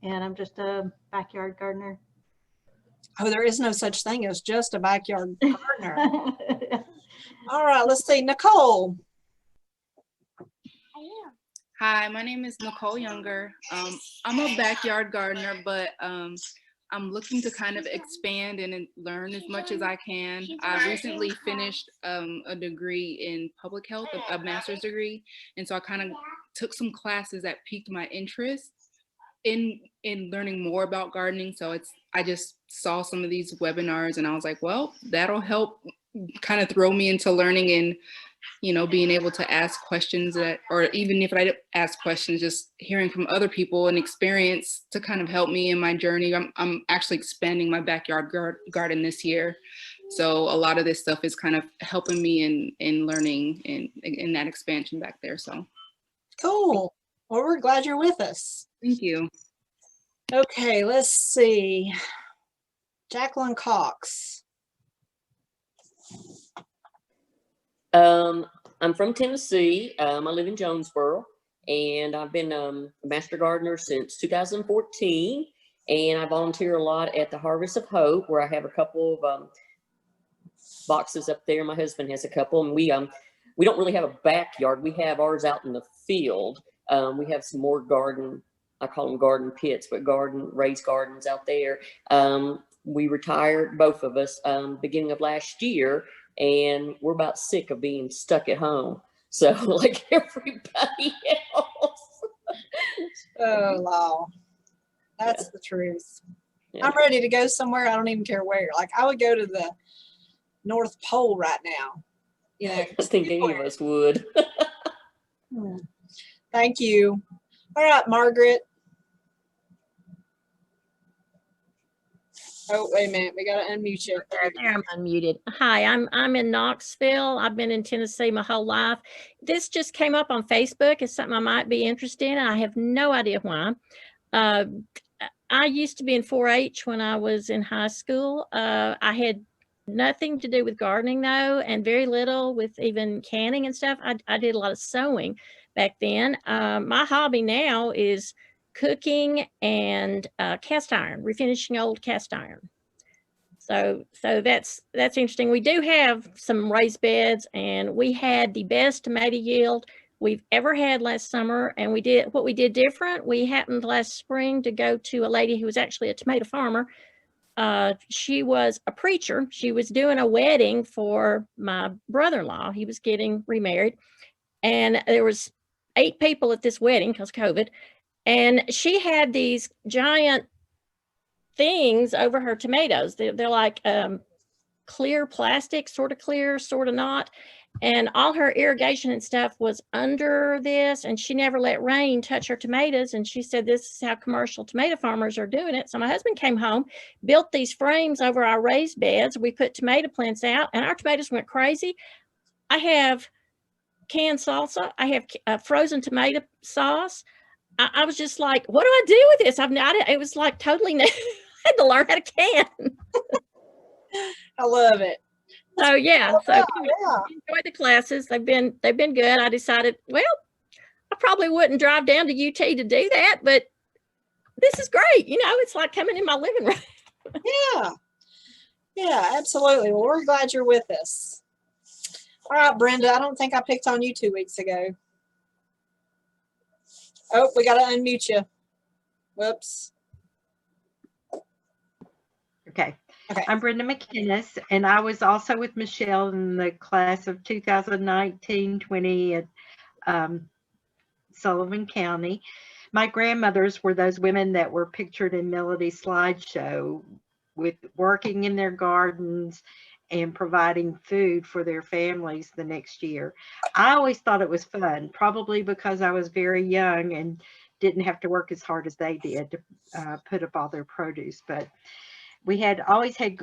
[SPEAKER 5] and I'm just a backyard gardener.
[SPEAKER 1] Oh, there is no such thing as just a backyard gardener. All right, let's see, Nicole.
[SPEAKER 6] Hi, my name is Nicole Younger. I'm a backyard gardener, but I'm looking to kind of expand and learn as much as I can. I recently finished a degree in public health, a master's degree, and so I kind of took some classes that piqued my interest in learning more about gardening. So I just saw some of these webinars and I was like, well, that'll help kind of throw me into learning and, you know, being able to ask questions or even if I didn't ask questions, just hearing from other people and experience to kind of help me in my journey. I'm actually expanding my backyard garden this year. So a lot of this stuff is kind of helping me in learning in that expansion back there. So.
[SPEAKER 1] Cool. Well, we're glad you're with us.
[SPEAKER 6] Thank you.
[SPEAKER 1] Okay, let's see. Jacqueline Cox.
[SPEAKER 7] I'm from Tennessee. I live in Jonesboro, and I've been a master gardener since 2014. And I volunteer a lot at the Harvest of Hope, where I have a couple of boxes up there. My husband has a couple, and we don't really have a backyard. We have ours out in the field. We have some more garden, I call them garden pits, but raised gardens out there. We retired, both of us, beginning of last year. And we're about sick of being stuck at home. So like everybody else.
[SPEAKER 1] Oh, wow. That's the truth.
[SPEAKER 7] Yeah.
[SPEAKER 1] I'm ready to go somewhere. I don't even care where. Like I would go to the North Pole right now. You know,
[SPEAKER 7] I think any of us would.
[SPEAKER 1] Thank you. All right, Margaret. Oh, wait a minute. We got to unmute you.
[SPEAKER 2] There, I'm unmuted. Hi, I'm in Knoxville. I've been in Tennessee my whole life. This just came up on Facebook. It's something I might be interested in. I have no idea why. I used to be in 4-H when I was in high school. I had nothing to do with gardening though, and very little with even canning and stuff. I did a lot of sewing back then. My hobby now is cooking and cast iron, refinishing old cast iron. So that's interesting. We do have some raised beds, and we had the best tomato yield we've ever had last summer. And what we did different. We happened last spring to go to a lady who was actually a tomato farmer. She was a preacher. She was doing a wedding for my brother-in-law. He was getting remarried, and there was 8 people at this wedding because COVID. And she had these giant things over her tomatoes. They're like clear plastic, sort of clear, sort of not. And all her irrigation and stuff was under this, and she never let rain touch her tomatoes. And she said, this is how commercial tomato farmers are doing it. So my husband came home, built these frames over our raised beds. We put tomato plants out, and our tomatoes went crazy. I have canned salsa. I have frozen tomato sauce. I was just like, what do I do with this? It was like totally new. had to learn how to can.
[SPEAKER 1] I love it.
[SPEAKER 2] So yeah, so
[SPEAKER 1] Yeah,
[SPEAKER 2] enjoy the classes. They've been good. I decided, well, I probably wouldn't drive down to UT to do that, but this is great. You know, it's like coming in my living room.
[SPEAKER 1] yeah, yeah, absolutely. Well, we're glad you're with us. All right, Brenda, I don't think I picked on you 2 weeks ago. Oh, we got to unmute you. Whoops.
[SPEAKER 8] Okay.
[SPEAKER 1] Okay.
[SPEAKER 8] I'm Brenda McInnes, and I was also with Michelle in the class of 2019-20 at Sullivan County. My grandmothers were those women that were pictured in Melody's slideshow with working in their gardens and providing food for their families the next year. I always thought it was fun, probably because I was very young and didn't have to work as hard as they did to put up all their produce. But we had always had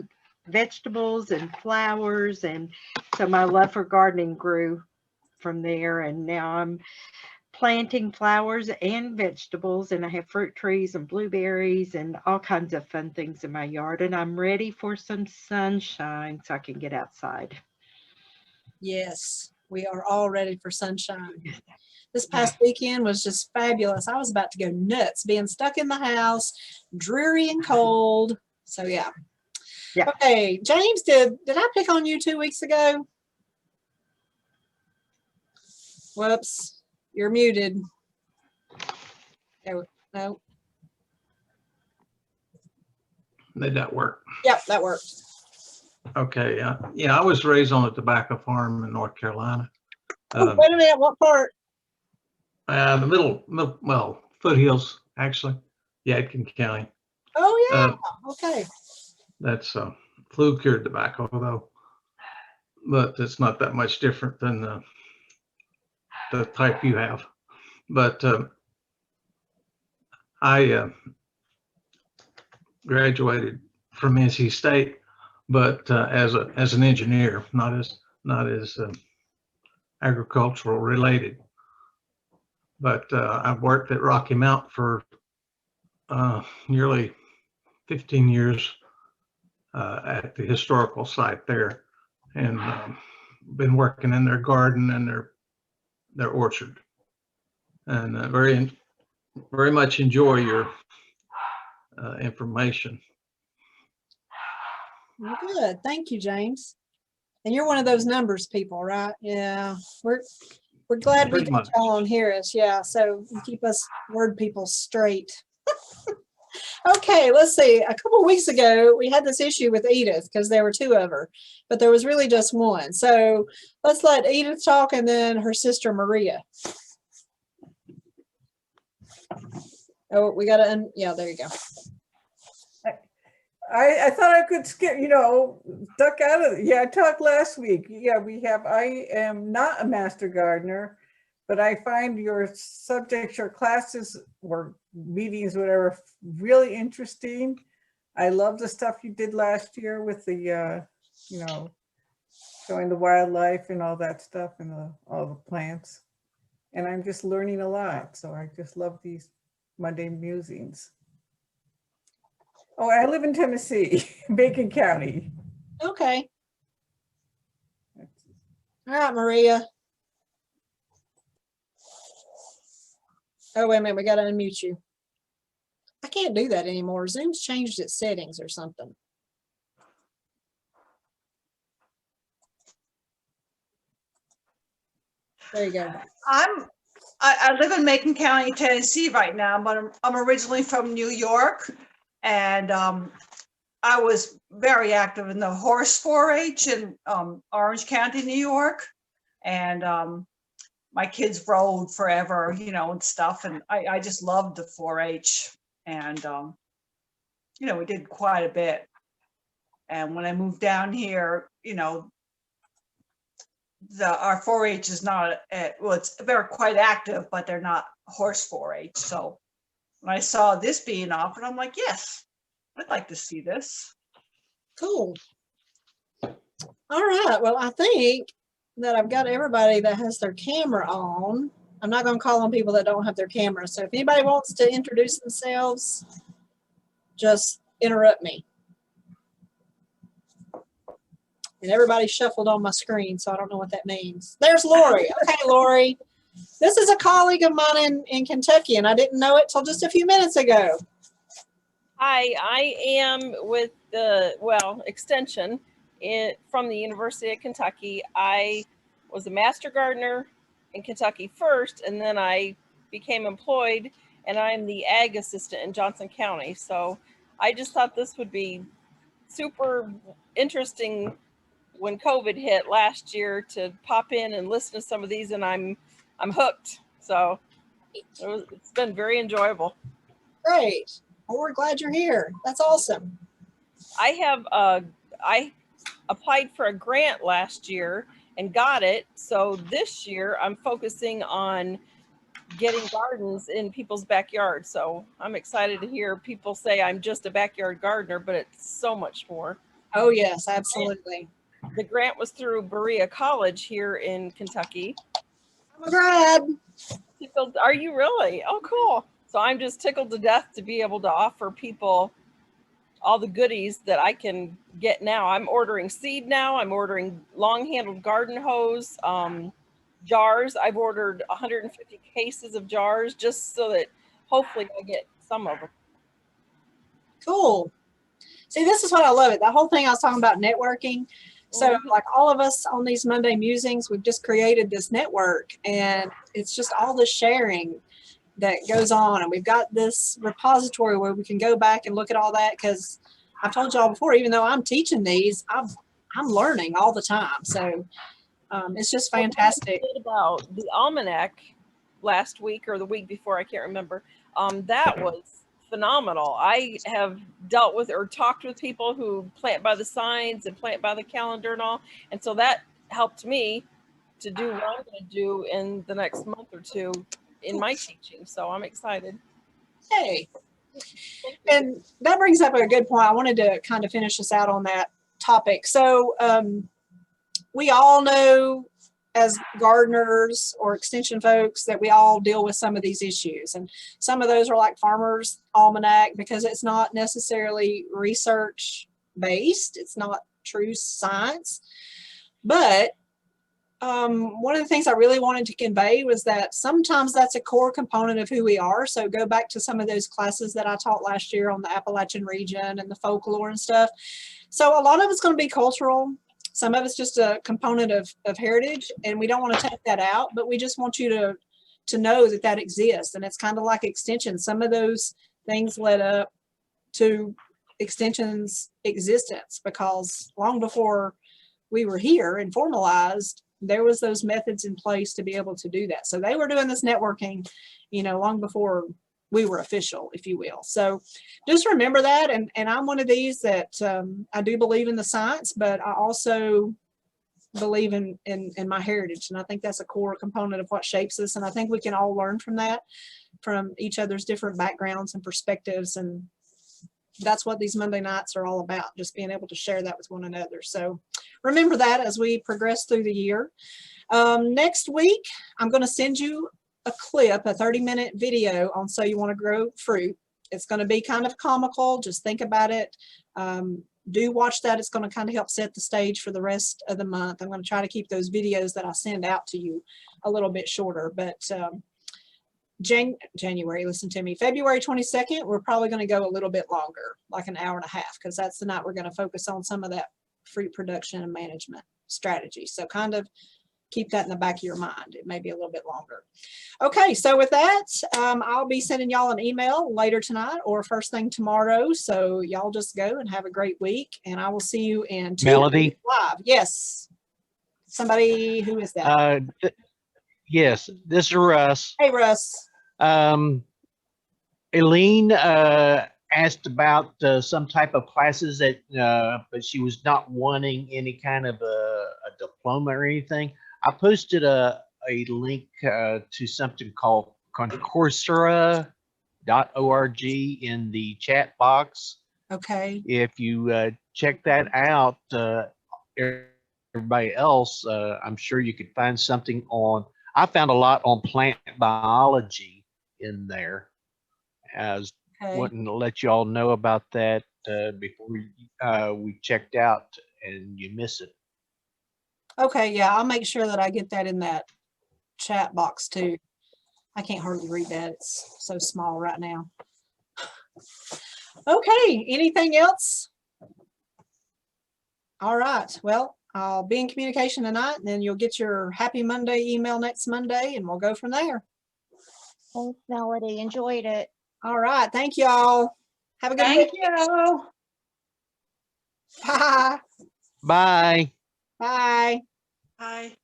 [SPEAKER 8] vegetables and flowers, and so my love for gardening grew from there. And now I'm planting flowers and vegetables, and I have fruit trees and blueberries and all kinds of fun things in my yard, and I'm ready for some sunshine so I can get outside.
[SPEAKER 1] Yes, we are all ready for sunshine. This past weekend was just fabulous. I was about to go nuts being stuck in the house, dreary and cold. So yeah.
[SPEAKER 8] Yeah.
[SPEAKER 1] Okay, James, did I pick on you 2 weeks ago? Whoops, you're muted. No.
[SPEAKER 9] Did that work?
[SPEAKER 1] Yep, that worked.
[SPEAKER 9] Okay. Yeah, I was raised on a tobacco farm in North Carolina.
[SPEAKER 1] Oh, wait a minute, what part?
[SPEAKER 9] The middle, well, foothills, actually, Yadkin County.
[SPEAKER 1] Oh yeah. Okay.
[SPEAKER 9] That's flue cured tobacco, though, but it's not that much different than the type you have. But I graduated from NC State, but as an engineer, not as agricultural related. But I've worked at Rocky Mount for nearly 15 years at the historical site there, and been working in their garden and their orchard, and very much enjoy your information.
[SPEAKER 1] Well, good. Thank you, James. And you're one of those numbers people, right? Yeah. We're glad we
[SPEAKER 9] Pretty
[SPEAKER 1] got
[SPEAKER 9] much.
[SPEAKER 1] y'all on here. Yeah. So you keep us word people straight. Okay, let's see. A couple of weeks ago, we had this issue with Edith because there were two of her, but there was really just one. So let's let Edith talk and then her sister Maria. Oh, we got to, yeah, there you go.
[SPEAKER 10] I thought I could skip, duck out of it. Yeah, I talked last week. Yeah, I am not a master gardener, but I find your subjects, your classes or meetings, whatever, really interesting. I love the stuff you did last year with the, showing the wildlife and all that stuff and all the plants. And I'm just learning a lot. So I just love these Monday musings. Oh, I live in Tennessee, Bacon County.
[SPEAKER 1] Okay. All right, Maria. Oh, wait a minute. We got to unmute you. I can't do that anymore. Zoom's changed its settings or something. There you go.
[SPEAKER 11] I live in Macon County, Tennessee right now, but I'm originally from New York, and I was very active in the horse 4-H in Orange County, New York, and my kids rode forever, and stuff, and I just loved the 4-H, and we did quite a bit. And when I moved down here, our 4-H is not they're quite active, but they're not horse 4-H. So when I saw this being offered, I'm like, yes, I'd like to see this.
[SPEAKER 1] Cool. All right. Well, I think that I've got everybody that has their camera on. I'm not going to call on people that don't have their camera. So if anybody wants to introduce themselves, just interrupt me. And everybody shuffled on my screen, so I don't know what that means. There's Lori. Okay, Lori. This is a colleague of mine in Kentucky, and I didn't know it till just a few minutes ago.
[SPEAKER 3] Hi, I am with the, extension from the University of Kentucky. I was a master gardener in Kentucky first, and then I became employed, and I'm the ag assistant in Johnson County. So I just thought this would be super interesting when COVID hit last year to pop in and listen to some of these, and I'm hooked. So it's been very enjoyable.
[SPEAKER 1] Great. Well, we're glad you're here. That's awesome.
[SPEAKER 3] I applied for a grant last year and got it. So this year I'm focusing on getting gardens in people's backyards. So I'm excited to hear people say I'm just a backyard gardener, but it's so much more.
[SPEAKER 1] Oh, yes, absolutely.
[SPEAKER 3] The grant was through Berea College here in Kentucky.
[SPEAKER 1] I'm a grad.
[SPEAKER 3] Are you really? Oh, cool. So I'm just tickled to death to be able to offer people all the goodies that I can get now. I'm ordering seed now. I'm ordering long-handled garden hose, jars. I've ordered 150 cases of jars just so that hopefully I get some of them.
[SPEAKER 1] Cool. See, this is what I love it. That whole thing I was talking about networking. So like all of us on these Monday musings, we've just created this network, and it's just all the sharing that goes on. And we've got this repository where we can go back and look at all that, because I've told y'all before, even though I'm teaching these, I'm learning all the time. So it's just fantastic.
[SPEAKER 3] About the almanac last week or the week before, I can't remember. That was phenomenal. I have dealt with or talked with people who plant by the signs and plant by the calendar and all. And so that helped me to do what I'm going to do in the next month or two in my teaching. So I'm excited.
[SPEAKER 1] Hey. And that brings up a good point. I wanted to kind of finish us out on that topic. So we all know as gardeners or extension folks that we all deal with some of these issues. And some of those are like Farmer's Almanac, because it's not necessarily research based. It's not true science. But one of the things I really wanted to convey was that sometimes that's a core component of who we are. So go back to some of those classes that I taught last year on the Appalachian region and the folklore and stuff. So a lot of it's going to be cultural. Some of it's just a component of heritage, and we don't want to take that out, but we just want you to know that that exists. And it's kind of like extension. Some of those things led up to extension's existence, because long before we were here and formalized, there was those methods in place to be able to do that. So they were doing this networking, long before we were official, if you will. So just remember that. And I'm one of these that I do believe in the science, but I also believe in my heritage. And I think that's a core component of what shapes us. And I think we can all learn from that, from each other's different backgrounds and perspectives. And that's what these Monday nights are all about, just being able to share that with one another. So remember that as we progress through the year. Next week, I'm going to send you a clip, a 30-minute video on So You Want to Grow Fruit. It's going to be kind of comical. Just think about it. Do watch that. It's going to kind of help set the stage for the rest of the month. I'm going to try to keep those videos that I send out to you a little bit shorter, but January, listen to me, February 22nd, we're probably going to go a little bit longer, like an hour and a half, because that's the night we're going to focus on some of that fruit production and management strategy. So kind of keep that in the back of your mind. It may be a little bit longer. Okay, so with that, I'll be sending y'all an email later tonight or first thing tomorrow. So y'all just go and have a great week, and I will see you in 2
[SPEAKER 12] Melody?
[SPEAKER 1] weeks live. Yes. Somebody, who is that?
[SPEAKER 12] Yes, this is Russ.
[SPEAKER 1] Hey, Russ.
[SPEAKER 12] Eileen asked about some type of classes that, but she was not wanting any kind of a diploma or anything. I posted a link to something called Coursera.org in the chat box.
[SPEAKER 1] Okay.
[SPEAKER 12] If you check that out, everybody else, I'm sure you could find something on. I found a lot on plant biology in there. I was wanting to let you all know about that. before we checked out and you miss it.
[SPEAKER 1] Okay, yeah, I'll make sure that I get that in that chat box too. I can't hardly read that. It's so small right now. Okay, anything else? All right, well, I'll be in communication tonight, and then you'll get your Happy Monday email next Monday, and we'll go from there.
[SPEAKER 13] Thanks, Melody. Enjoyed it.
[SPEAKER 1] All right, thank y'all. Have a good
[SPEAKER 11] Thank
[SPEAKER 1] week.
[SPEAKER 11] you.
[SPEAKER 1] Bye.
[SPEAKER 12] Bye.
[SPEAKER 1] Bye.
[SPEAKER 11] Bye.